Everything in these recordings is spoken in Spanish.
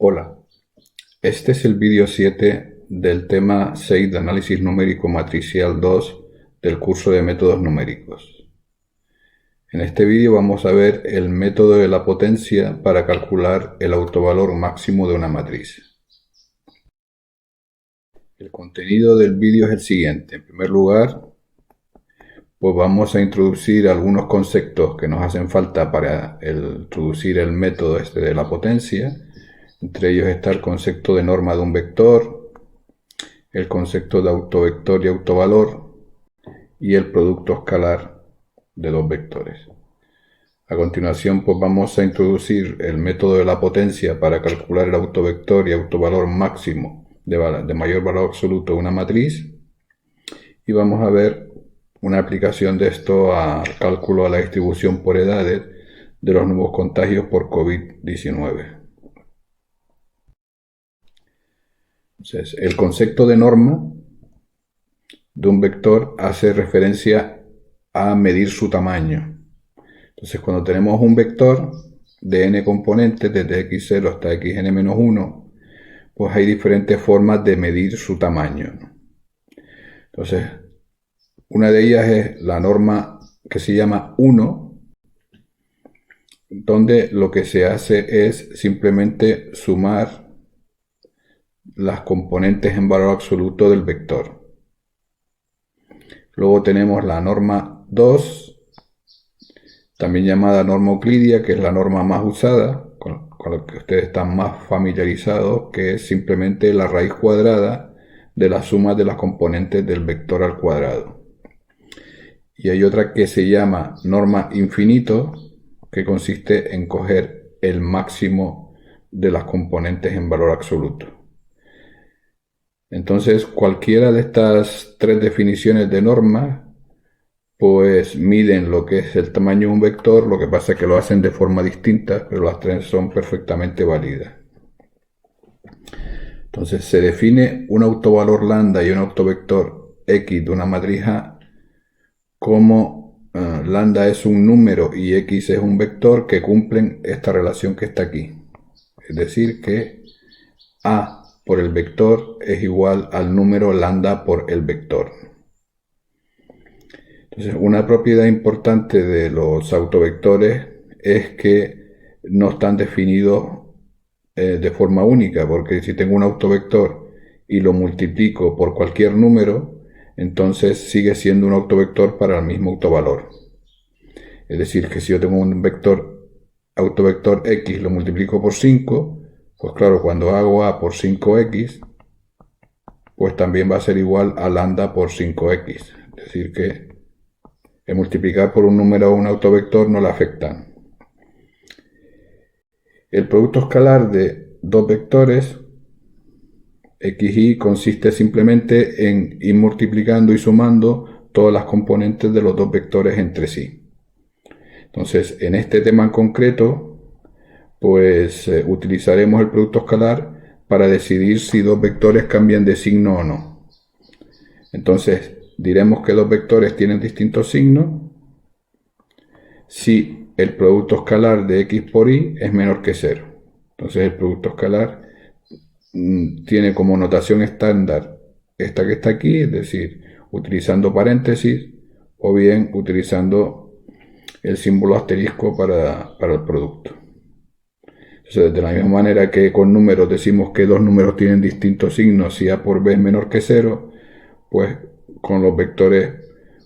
Hola, este es el vídeo 7 del tema 6 de análisis numérico matricial 2 del curso de métodos numéricos. En este vídeo vamos a ver el método de la potencia para calcular el autovalor máximo de una matriz. El contenido del vídeo es el siguiente. En primer lugar, pues vamos a introducir algunos conceptos que nos hacen falta para introducir el método de la potencia. Entre ellos está el concepto de norma de un vector, el concepto de autovector y autovalor y el producto escalar de dos vectores. A continuación, pues vamos a introducir el método de la potencia para calcular el autovector y autovalor máximo de mayor valor absoluto de una matriz, y vamos a ver una aplicación de esto al cálculo a la distribución por edades de los nuevos contagios por COVID-19. Entonces, el concepto de norma de un vector hace referencia a medir su tamaño. Entonces, cuando tenemos un vector de n componentes, desde x0 hasta xn-1, pues hay diferentes formas de medir su tamaño. Entonces, una de ellas es la norma que se llama 1, donde lo que se hace es simplemente sumar las componentes en valor absoluto del vector. Luego tenemos la norma 2, también llamada norma euclidia, que es la norma más usada, con la que ustedes están más familiarizados, que es simplemente la raíz cuadrada de la suma de las componentes del vector al cuadrado. Y hay otra que se llama norma infinito, que consiste en coger el máximo de las componentes en valor absoluto. Entonces, cualquiera de estas tres definiciones de norma pues miden lo que es el tamaño de un vector. Lo que pasa es que lo hacen de forma distinta, pero las tres son perfectamente válidas. Entonces se define un autovalor lambda y un autovector x de una matriz A como lambda es un número y x es un vector que cumplen esta relación que está aquí. Es decir, que A por el vector es igual al número lambda por el vector. Entonces, una propiedad importante de los autovectores es que no están definidos de forma única, porque si tengo un autovector y lo multiplico por cualquier número, entonces sigue siendo un autovector para el mismo autovalor. Es decir, que si yo tengo un autovector x, lo multiplico por 5, pues claro, cuando hago a por 5x, pues también va a ser igual a lambda por 5x. Es decir, que el multiplicar por un número o un autovector no le afecta. El producto escalar de dos vectores x y consiste simplemente en ir multiplicando y sumando todas las componentes de los dos vectores entre sí. Entonces, en este tema en concreto, pues utilizaremos el producto escalar para decidir si dos vectores cambian de signo o no. Entonces, diremos que dos vectores tienen distintos signos si el producto escalar de x por y es menor que 0. Entonces el producto escalar tiene como notación estándar esta que está aquí, es decir, utilizando paréntesis o bien utilizando el símbolo asterisco para el producto. Entonces, de la misma manera que con números decimos que dos números tienen distintos signos si a por b es menor que 0, pues con los vectores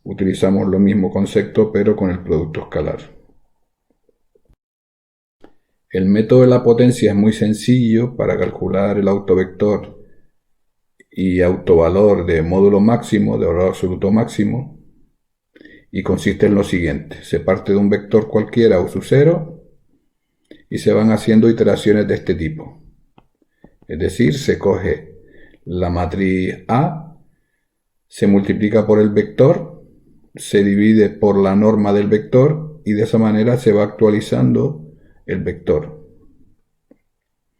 utilizamos lo mismo concepto, pero con el producto escalar. El método de la potencia es muy sencillo para calcular el autovector y autovalor de módulo máximo, de valor absoluto máximo, y consiste en lo siguiente: se parte de un vector cualquiera o su cero y se van haciendo iteraciones de este tipo. Es decir, se coge la matriz A, se multiplica por el vector, se divide por la norma del vector y de esa manera se va actualizando el vector.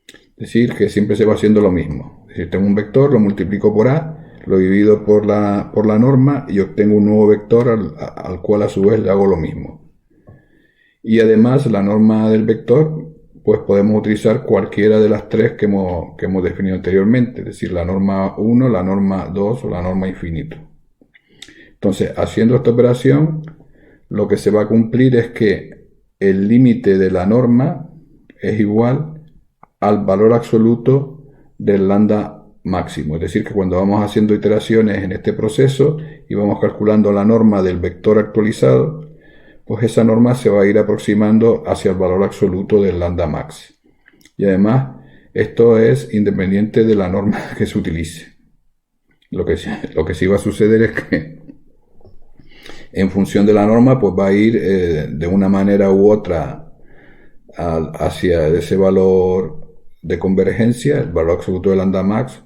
Es decir, que siempre se va haciendo lo mismo. Es decir, tengo un vector, lo multiplico por A, lo divido por la norma y obtengo un nuevo vector al cual a su vez le hago lo mismo. Y además la norma del vector pues podemos utilizar cualquiera de las tres que hemos definido anteriormente, es decir, la norma 1, la norma 2 o la norma infinito. Entonces, haciendo esta operación, lo que se va a cumplir es que el límite de la norma es igual al valor absoluto del lambda máximo. Es decir, que cuando vamos haciendo iteraciones en este proceso y vamos calculando la norma del vector actualizado, pues esa norma se va a ir aproximando hacia el valor absoluto del lambda max. Y además, esto es independiente de la norma que se utilice. Lo que sí va a suceder es que en función de la norma, pues va a ir de una manera u otra hacia ese valor de convergencia, el valor absoluto del lambda max,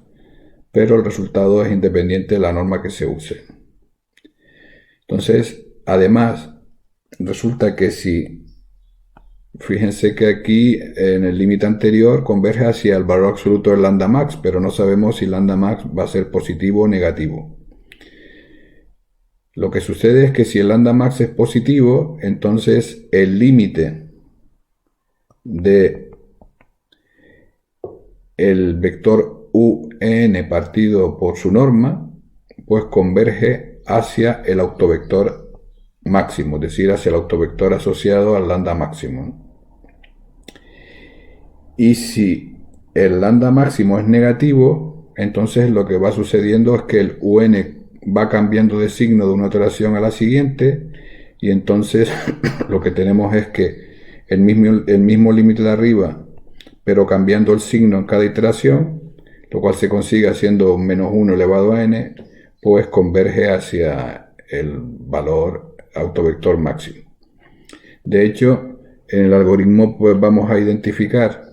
pero el resultado es independiente de la norma que se use. Entonces, además, resulta que fíjense que aquí en el límite anterior converge hacia el valor absoluto del lambda max, pero no sabemos si lambda max va a ser positivo o negativo. Lo que sucede es que si el lambda max es positivo, entonces el límite de el vector un partido por su norma, pues converge hacia el autovector máximo, es decir, hacia el autovector asociado al lambda máximo. Y si el lambda máximo es negativo, entonces lo que va sucediendo es que el un va cambiando de signo de una iteración a la siguiente, y entonces lo que tenemos es que el mismo límite de arriba, pero cambiando el signo en cada iteración, lo cual se consigue haciendo menos 1 elevado a n, pues converge hacia el valor autovector máximo. De hecho, en el algoritmo pues vamos a identificar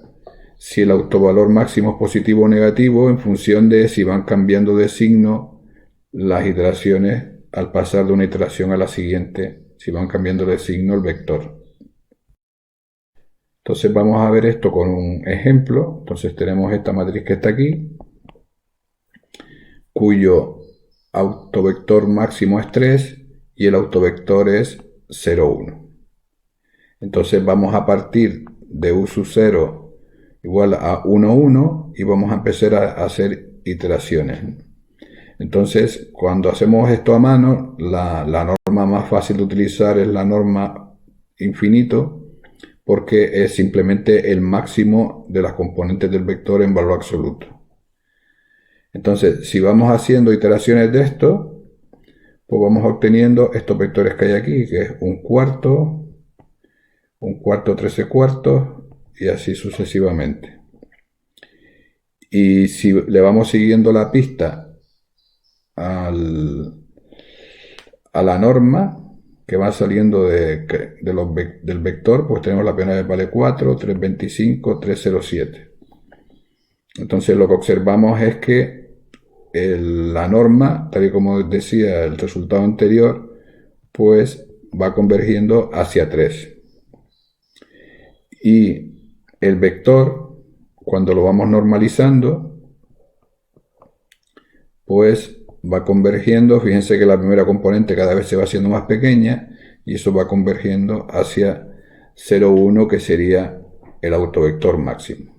si el autovalor máximo es positivo o negativo en función de si van cambiando de signo las iteraciones al pasar de una iteración a la siguiente, si van cambiando de signo el vector. Entonces vamos a ver esto con un ejemplo. Entonces tenemos esta matriz que está aquí, cuyo autovector máximo es 3 y el autovector es 0, 1. Entonces vamos a partir de u sub 0 igual a 1, 1 y vamos a empezar a hacer iteraciones. Entonces, cuando hacemos esto a mano, la norma más fácil de utilizar es la norma infinito, porque es simplemente el máximo de las componentes del vector en valor absoluto. Entonces, si vamos haciendo iteraciones de esto, pues vamos obteniendo estos vectores que hay aquí, que es un cuarto, 13 cuartos, y así sucesivamente. Y si le vamos siguiendo la pista a la norma que va saliendo del vector, pues tenemos la primera vez vale 4, 325, 307. Entonces lo que observamos es que la norma, tal y como decía el resultado anterior, pues va convergiendo hacia 3. Y el vector, cuando lo vamos normalizando, pues va convergiendo. Fíjense que la primera componente cada vez se va haciendo más pequeña y eso va convergiendo hacia 0, 1, que sería el autovector máximo.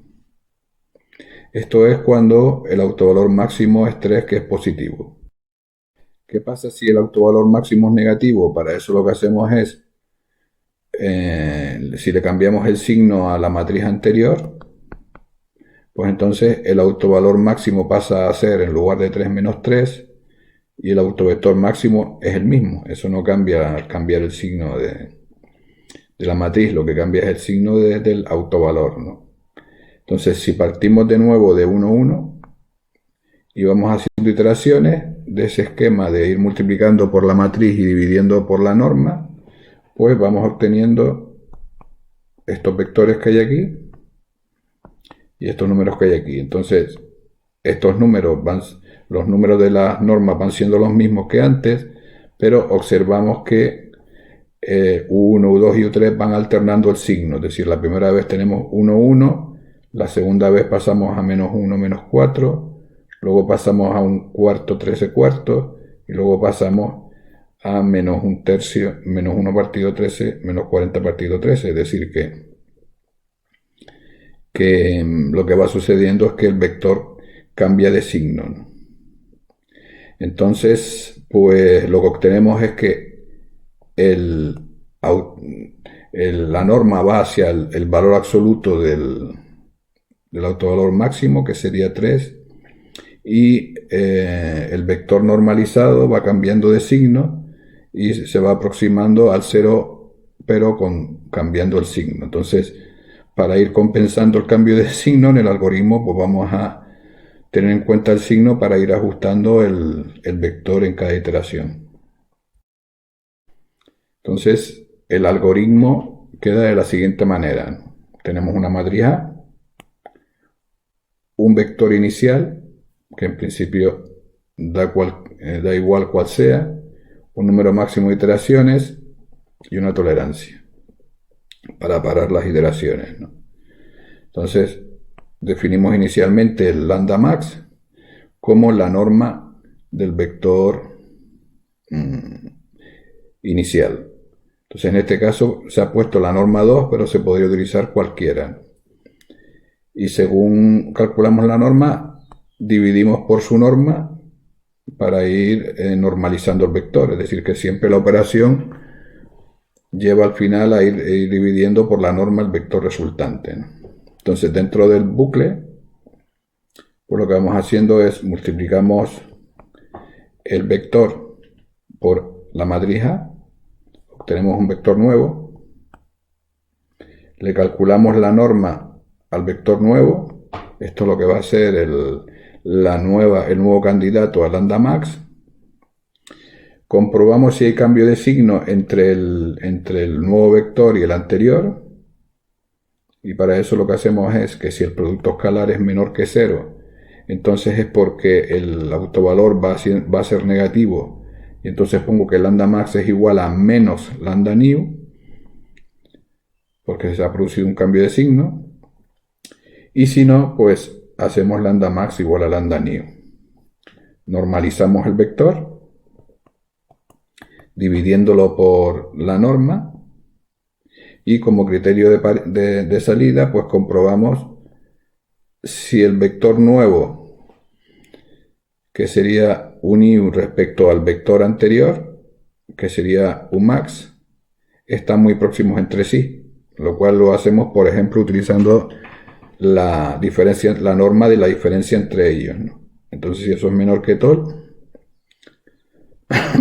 Esto es cuando el autovalor máximo es 3, que es positivo. ¿Qué pasa si el autovalor máximo es negativo? Para eso lo que hacemos es, si le cambiamos el signo a la matriz anterior, pues entonces el autovalor máximo pasa a ser, en lugar de 3 menos 3, y el autovector máximo es el mismo. Eso no cambia al cambiar el signo de la matriz, lo que cambia es el signo del autovalor, ¿no? Entonces, si partimos de nuevo de 1, 1 y vamos haciendo iteraciones de ese esquema de ir multiplicando por la matriz y dividiendo por la norma, pues vamos obteniendo estos vectores que hay aquí y estos números que hay aquí. Entonces, estos números los números de las normas van siendo los mismos que antes, pero observamos que U1, U2 y U3 van alternando el signo. Es decir, la primera vez tenemos 1, 1, la segunda vez pasamos a menos 1, menos 4, luego pasamos a un cuarto, 13 cuartos, y luego pasamos a menos un tercio, menos 1 partido 13, menos 40 partido 13. Es decir, que que lo que va sucediendo es que el vector cambia de signo, ¿no? Entonces, pues lo que obtenemos es que el, la norma va hacia el valor absoluto del autovalor máximo, que sería 3, y el vector normalizado va cambiando de signo y se va aproximando al 0, pero cambiando el signo. Entonces, para ir compensando el cambio de signo en el algoritmo, pues vamos a tener en cuenta el signo para ir ajustando el vector en cada iteración. Entonces, el algoritmo queda de la siguiente manera. Tenemos una matriz A, un vector inicial, que en principio da igual cual sea, un número máximo de iteraciones y una tolerancia para parar las iteraciones, ¿no? Entonces, definimos inicialmente el lambda max como la norma del vector inicial. Entonces, en este caso se ha puesto la norma 2, pero se podría utilizar cualquiera. Y según calculamos la norma, dividimos por su norma para ir normalizando el vector. Es decir, que siempre la operación lleva al final a ir dividiendo por la norma el vector resultante, ¿no? Entonces, dentro del bucle, pues lo que vamos haciendo es multiplicamos el vector por la matriz A, obtenemos un vector nuevo, le calculamos la norma al vector nuevo, esto es lo que va a ser el nuevo candidato a lambda max, comprobamos si hay cambio de signo entre el nuevo vector y el anterior, y para eso lo que hacemos es que si el producto escalar es menor que 0, entonces es porque el autovalor va a ser negativo, y entonces pongo que lambda max es igual a menos lambda new, porque se ha producido un cambio de signo, y si no, pues hacemos lambda max igual a lambda new. Normalizamos el vector, dividiéndolo por la norma, y como criterio de salida, pues comprobamos si el vector nuevo, que sería un i respecto al vector anterior, que sería un max, están muy próximos entre sí, lo cual lo hacemos, por ejemplo, utilizando la norma de la diferencia entre ellos, ¿no? Entonces, si eso es menor que tol,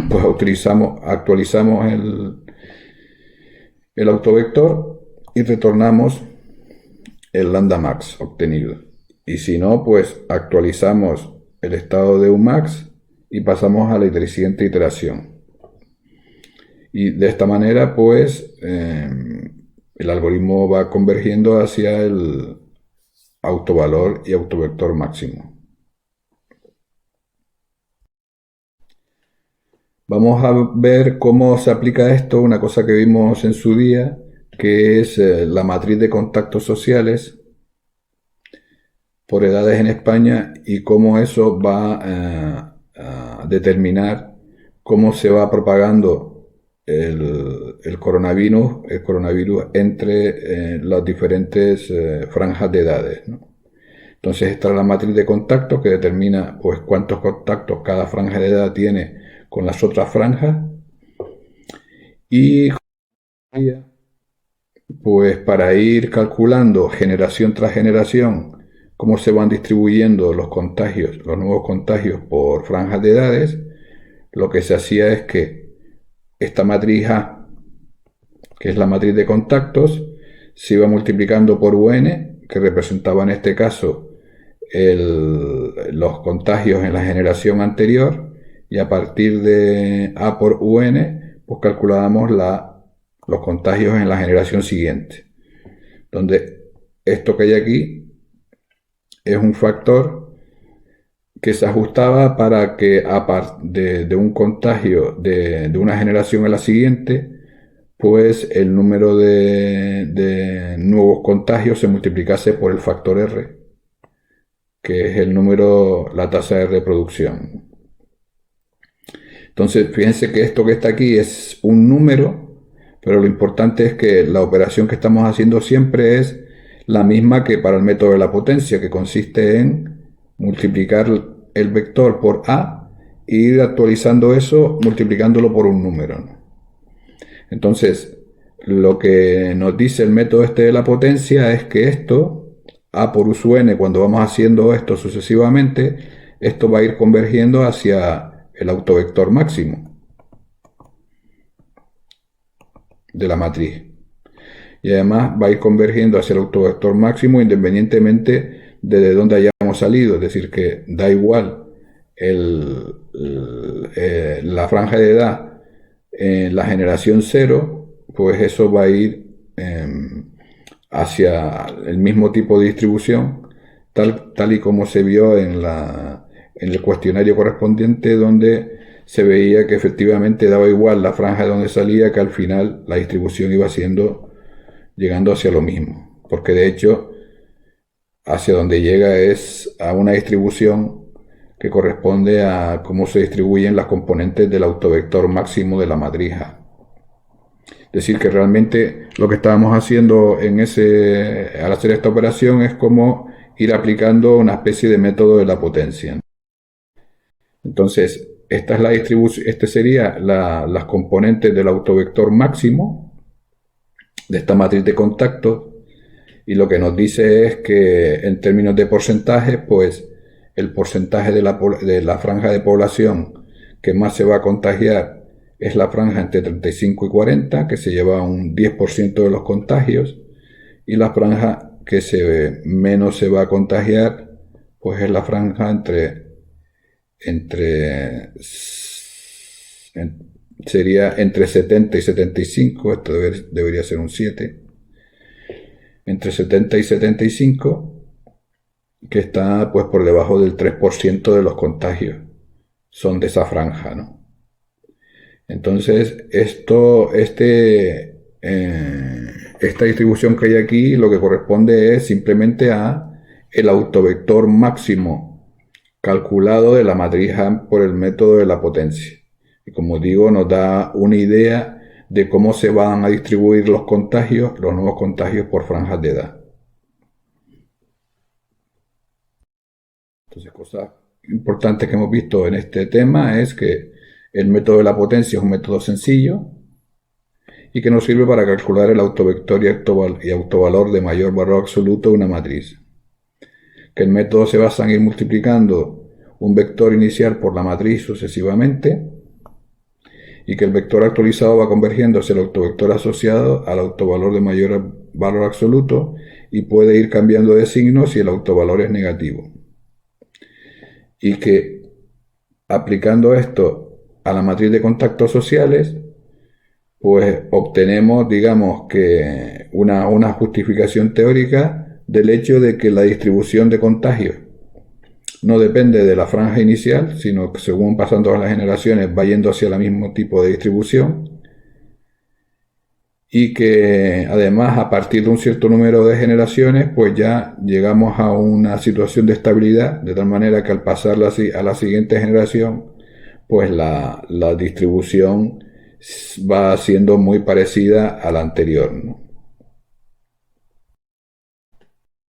pues actualizamos el autovector y retornamos el lambda max obtenido. Y si no, pues actualizamos el estado de un max y pasamos a la siguiente iteración. Y de esta manera, pues, el algoritmo va convergiendo hacia el autovalor y autovector máximo. Vamos a ver cómo se aplica esto, una cosa que vimos en su día, que es la matriz de contactos sociales por edades en España y cómo eso va a determinar cómo se va propagando el coronavirus entre las diferentes franjas de edades, ¿no? Entonces está la matriz de contactos que determina pues cuántos contactos cada franja de edad tiene con las otras franjas, y pues para ir calculando generación tras generación cómo se van distribuyendo los contagios, los nuevos contagios por franjas de edades, lo que se hacía es que esta matriz A, que es la matriz de contactos, se iba multiplicando por UN, que representaba en este caso los contagios en la generación anterior, y a partir de A por UN, pues calculábamos los contagios en la generación siguiente, donde esto que hay aquí es un factor que se ajustaba para que de un contagio de una generación a la siguiente, pues el número de nuevos contagios se multiplicase por el factor R, que es la tasa de reproducción. Entonces, fíjense que esto que está aquí es un número, pero lo importante es que la operación que estamos haciendo siempre es la misma que para el método de la potencia, que consiste en multiplicar el vector por a e ir actualizando eso multiplicándolo por un número, ¿no? Entonces, lo que nos dice el método este de la potencia es que esto, a por u sub n, cuando vamos haciendo esto sucesivamente, esto va a ir convergiendo hacia el autovector máximo de la matriz. Y además va a ir convergiendo hacia el autovector máximo independientemente de dónde hayamos salido. Es decir, que da igual la franja de edad en la generación 0, pues eso va a ir hacia el mismo tipo de distribución, tal y como se vio en el cuestionario correspondiente, donde se veía que efectivamente daba igual la franja de donde salía, que al final la distribución iba llegando hacia lo mismo, porque de hecho hacia donde llega es a una distribución que corresponde a cómo se distribuyen las componentes del autovector máximo de la matriz A. Es decir, que realmente lo que estábamos haciendo al hacer esta operación es como ir aplicando una especie de método de la potencia. Entonces, esta es la distribución, este sería las componentes del autovector máximo de esta matriz de contacto, y lo que nos dice es que en términos de porcentaje, pues el porcentaje de la franja de población que más se va a contagiar es la franja entre 35 y 40, que se lleva un 10% de los contagios, y la franja que menos se va a contagiar, pues es la franja sería entre 70 y 75, esto debería ser un 7, entre 70 y 75, que está pues por debajo del 3% de los contagios son de esa franja, ¿no? Entonces, esta distribución que hay aquí, lo que corresponde es simplemente a el autovector máximo calculado de la matriz A por el método de la potencia. Y como digo, nos da una idea de cómo se van a distribuir los nuevos contagios por franjas de edad. Entonces, cosas importantes que hemos visto en este tema es que el método de la potencia es un método sencillo y que nos sirve para calcular el autovector y autovalor de mayor valor absoluto de una matriz. Que el método se basa en ir multiplicando un vector inicial por la matriz sucesivamente, y que el vector actualizado va convergiendo hacia el autovector asociado al autovalor de mayor valor absoluto y puede ir cambiando de signo si el autovalor es negativo. Y que aplicando esto a la matriz de contactos sociales, pues obtenemos, digamos, que una justificación teórica del hecho de que la distribución de contagios no depende de la franja inicial, sino que según pasan todas las generaciones va yendo hacia el mismo tipo de distribución, y que además a partir de un cierto número de generaciones pues ya llegamos a una situación de estabilidad, de tal manera que al pasar a la siguiente generación pues la distribución va siendo muy parecida a la anterior, ¿no?